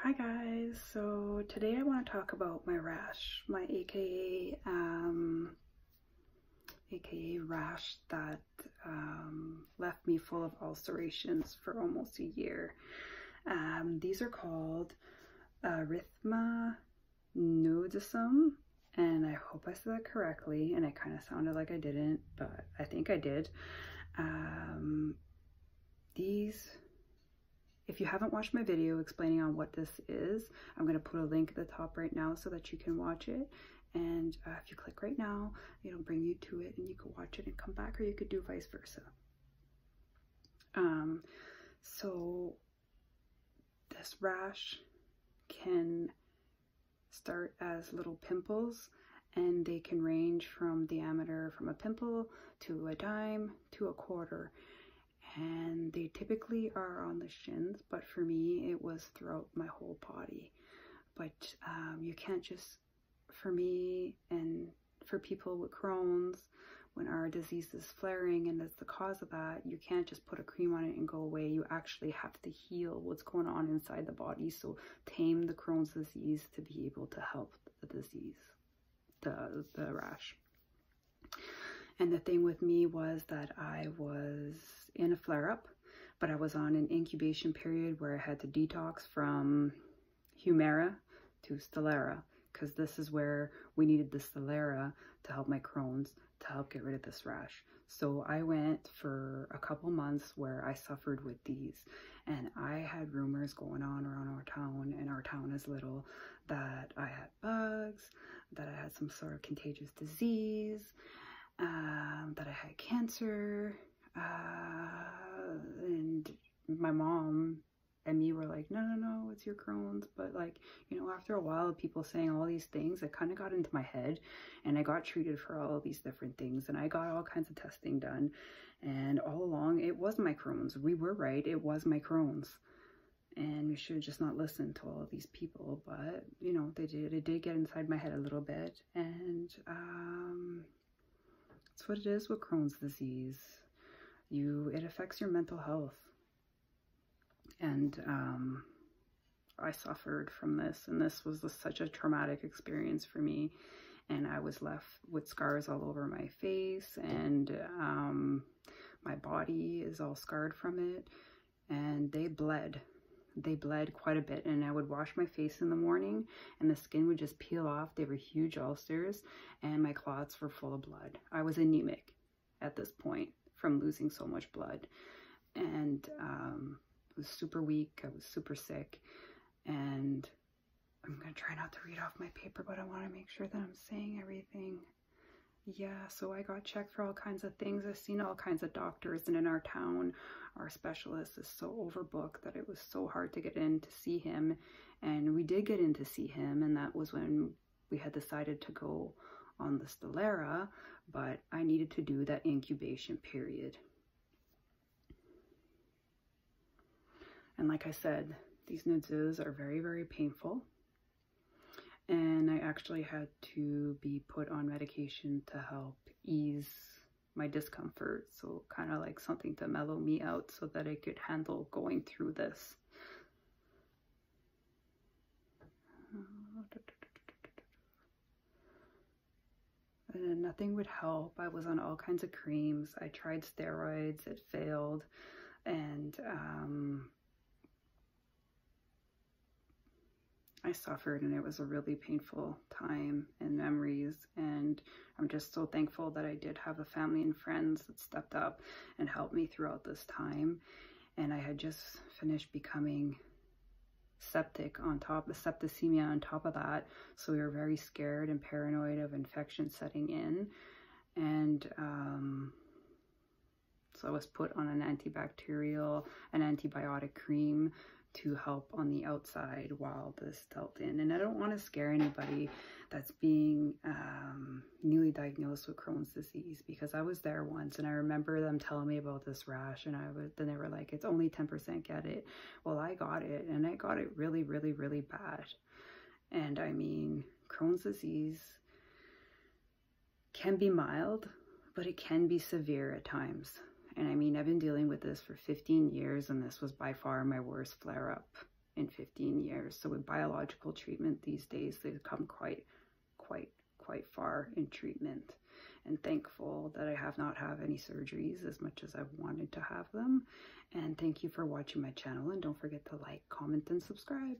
Hi guys, so today I want to talk about my rash, my aka rash that left me full of ulcerations for almost a year. These are called erythema nodosum, and I hope I said that correctly, and it kind of sounded like I didn't, but I think I did. If you haven't watched my video explaining on what this is, I'm going to put a link at the top right now so that you can watch it. And if you click right now, it'll bring you to it and you can watch it and come back, or you could do vice versa. So this rash can start as little pimples, and they can range from diameter from a pimple to a dime to a quarter. And they typically are on the shins, but for me it was throughout my whole body. But you can't just, for me and for people with Crohn's, when our disease is flaring and that's the cause of that, you can't just put a cream on it and go away. You actually have to heal what's going on inside the body, so tame the Crohn's disease to be able to help the disease, the rash. And the thing with me was that I was in a flare-up, but I was on an incubation period where I had to detox from Humira to Stelara, because this is where we needed the Stelara to help my Crohn's, to help get rid of this rash. So I went for a couple months where I suffered with these, and I had rumors going on around our town, and our town is little, that I had bugs, that I had some sort of contagious disease, that I had cancer, and my mom and me were like, no, it's your Crohn's. But like, you know, after a while of people saying all these things, it kind of got into my head, and I got treated for all of these different things, and I got all kinds of testing done, and all along it was my Crohn's. We were right, it was my Crohn's, and we should have just not listened to all of these people. But you know, it did get inside my head a little bit, and that's what it is with Crohn's disease. It affects your mental health. And I suffered from this, and this was such a traumatic experience for me. And I was left with scars all over my face, and my body is all scarred from it, and they bled. They bled quite a bit, and I would wash my face in the morning and the skin would just peel off. They were huge ulcers, and my clots were full of blood. I was anemic at this point from losing so much blood, and I was super weak. I was super sick, and I'm gonna try not to read off my paper, but I want to make sure that I'm saying everything. Yeah, so I got checked for all kinds of things. I've seen all kinds of doctors, and in our town, our specialist is so overbooked that it was so hard to get in to see him. And we did get in to see him, and that was when we had decided to go on the Stelara, but I needed to do that incubation period. And like I said, these nodules are very, very painful. And I actually had to be put on medication to help ease my discomfort. So kind of like something to mellow me out so that I could handle going through this. And nothing would help. I was on all kinds of creams. I tried steroids, it failed. And I suffered, and it was a really painful time and memories, and I'm just so thankful that I did have a family and friends that stepped up and helped me throughout this time. And I had just finished becoming septic on top of septicemia on top of that, so we were very scared and paranoid of infection setting in. And so I was put on an antibacterial, an antibiotic cream to help on the outside while this dealt in. And I don't want to scare anybody that's being newly diagnosed with Crohn's disease, because I was there once, and I remember them telling me about this rash, and then they were like, it's only 10% get it. Well, I got it, and I got it really, really, really bad. And I mean, Crohn's disease can be mild, but it can be severe at times. And I mean, I've been dealing with this for 15 years, and this was by far my worst flare-up in 15 years. So with biological treatment these days, they've come quite far in treatment. And thankful that I have not had any surgeries as much as I've wanted to have them. And thank you for watching my channel, and don't forget to like, comment, and subscribe.